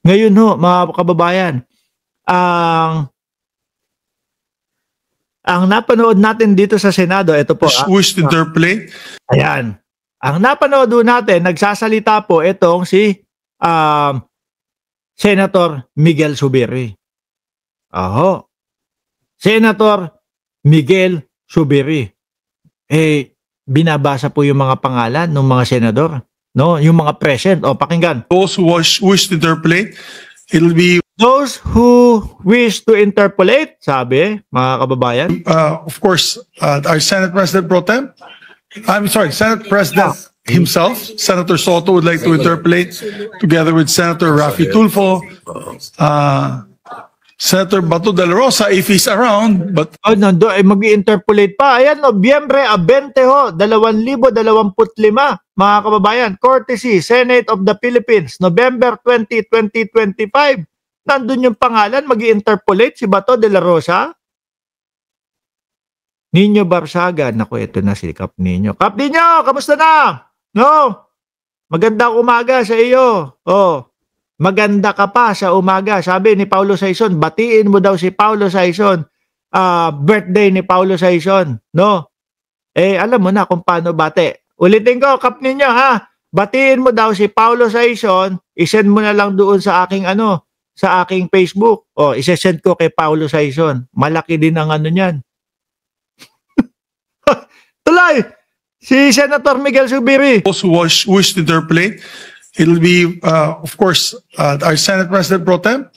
Ngayon ho, mga kababayan, ang napanood natin dito sa Senado, ito po. Wish to interpolate. Ayan. Ang napanood natin, nagsasalita po itong si Senator Miguel Zubiri. Aho. Senator Miguel Zubiri. Binabasa po yung mga pangalan ng mga senador, no? Yung mga present. Pakinggan. Those who wish to interpolate, it'll be those who wish to interpolate, sabi, mga kababayan. Of course, our Senate President Pro Tem. Senate President himself, Senator Soto, would like to interpolate together with Senator Raffy Tulfo, Senator Bato de la Rosa, if he's around. But mag-interpolate pa. Ayan, Nobyembre 20 ho, 2025, mga kababayan. Courtesy, Senate of the Philippines, November 20, 2025. Nandun yung pangalan, mag-interpolate si Bato de la Rosa. Nino Barsaga, naku, ito na si Kap Nino. Kap Nino, kamusta na? No? Magandang umaga sa iyo. Maganda ka pa sa umaga. Sabi ni Paulo Saison, batiin mo daw si Paulo Saison. Birthday ni Paulo Saison. No? Alam mo na kung paano bate. Ulitin ko, Kap Nino, ha? Batiin mo daw si Paulo Saison, isend mo na lang doon sa aking sa aking Facebook. Isesend ko kay Paulo Saison. Malaki din ang niyan. Tuloy! Si Senator Miguel Zubiri. Those who wish to interpolate, it'll be, of course, our Senate President Pro Tem.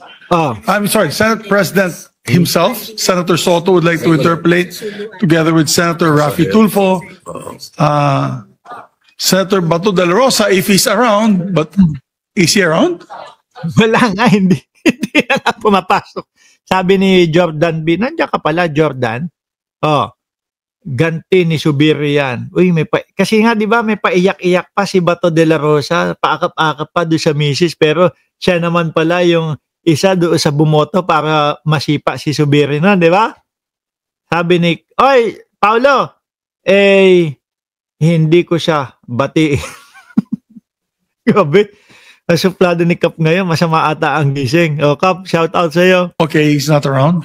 Senate President himself, Senator Soto, would like to interpolate together with Senator Raffy Tulfo, Senator Bato de la Rosa, if he's around. But is he around? Wala nga, hindi na nga pumapasok. Sabi ni Jordan B, nandiyan ka pala, Jordan. Ganti ni Zubiri yan. Kasi nga, di ba, may paiyak-iyak pa si Bato de la Rosa, paakap-akap pa doon sa misis, pero siya naman pala yung isa doon sa bumoto para masipa si Zubiri na, di ba? Sabi ni, oy, Paulo, hindi ko siya bati. Grabe. Ang suplado ni Kap ngayon, masama ata ang gising. Kap, shout out sa'yo. Okay, he's not around.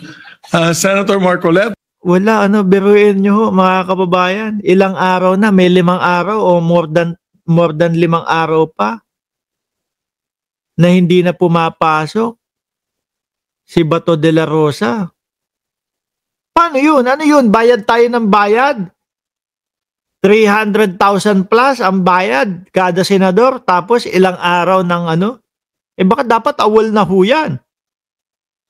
Senator Marcoleta. Wala, biruin nyo ho, mga kababayan. Ilang araw na, may 5 araw o more than 5 araw pa na hindi na pumapasok si Bato de la Rosa. Paano yun? Ano yun? Bayad tayo ng bayad? 300,000 plus ang bayad kada senador, tapos ilang araw ng baka dapat awol na ho yan.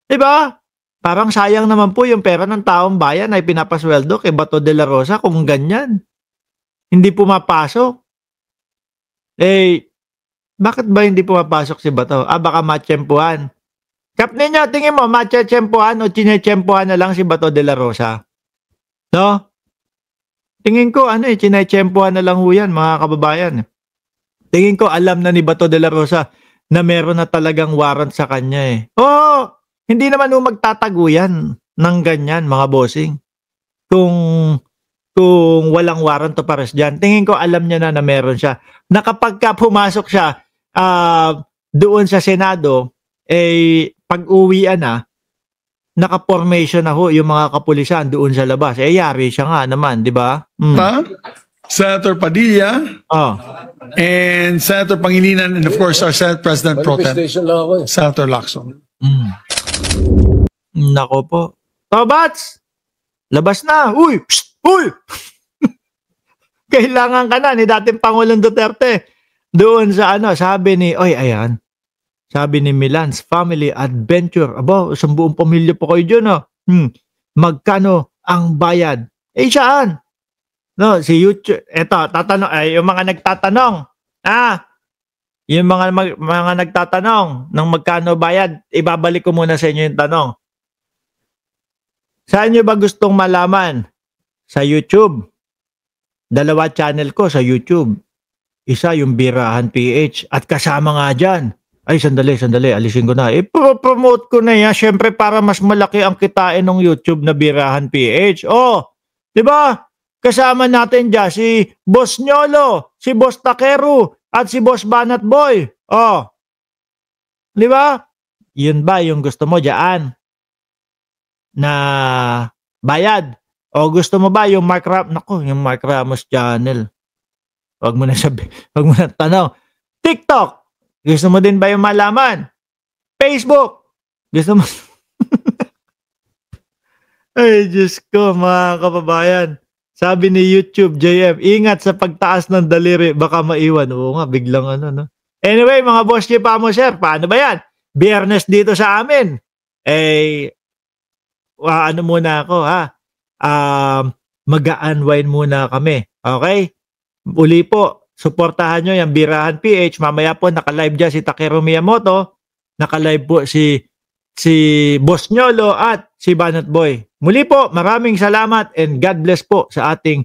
Diba? Parang sayang naman po yung pera ng taong bayan ay pinapasweldo kay Bato de la Rosa kung ganyan. Hindi pumapasok. Bakit ba hindi pumapasok si Bato? Baka matsyempuhan. Kap ninyo, tingin mo, matsyempuhan o chinetsyempuhan na lang si Bato de la Rosa? No? Tingin ko, chinetsyempuhan na lang ho yan, mga kababayan. Tingin ko, alam na ni Bato de la Rosa na meron na talagang warrant sa kanya Hindi naman magtatago yan ng ganyan, mga bossing. Kung walang warrant to pares dyan, tingin ko alam niya na meron siya. Na kapag pumasok siya doon sa Senado, pag-uwian na, naka-formation na ho yung mga kapulisan doon sa labas. Yari siya nga naman, di ba? Senator Padilla. And Senator Pangilinan, and of course our Senate President Pro Tem, Senator Lacson. Nako po. Tobats! Labas na! Uy! Psst! Uy! Kailangan ka na ni dating Pangulong Duterte. Doon sa sabi ni, ayan. Sabi ni Milan's Family Adventure. Isang buong pamilya po kayo dyan, magkano ang bayad? Saan? No, si YouTube. Eto, yung mga nagtatanong. Yung mga nagtatanong ng magkano bayad, ibabalik ko muna sa inyo yung tanong. Saan nyo ba gustong malaman? Sa YouTube. 2 channel ko sa YouTube. Isa yung Birahan PH. At kasama nga dyan. Sandali. Alisin ko na. Promote ko na yan. Siyempre para mas malaki ang kitain ng YouTube na Birahan PH. Diba? Kasama natin dyan si Boss Nyolo, si Boss Takeru, at si Boss Banat Boy. Di ba? Yun ba yung gusto mo dyan? Na bayad? O gusto mo ba yung Mark Ramos? Naku, yung Mark Ramos channel. Wag mo na wag mo na tanong. TikTok. Gusto mo din ba yung malaman? Facebook. Gusto mo? Ay, Diyos ko, mga kababayan. Sabi ni YouTube, JM, ingat sa pagtaas ng daliri, baka maiwan. Oo nga, biglang ano, no? Anyway, mga boss G pa mo, sir, paano ba yan? Biyernes dito sa amin. Ano muna ako, ha? Mag-unwind muna kami. Okay? Uli po, suportahan nyo yung Birahan PH. Mamaya po, naka-live dyan si Takeru Miyamoto. Naka-live po si Boss Nyolo at si Banat Boy. Muli po, maraming salamat and God bless po sa ating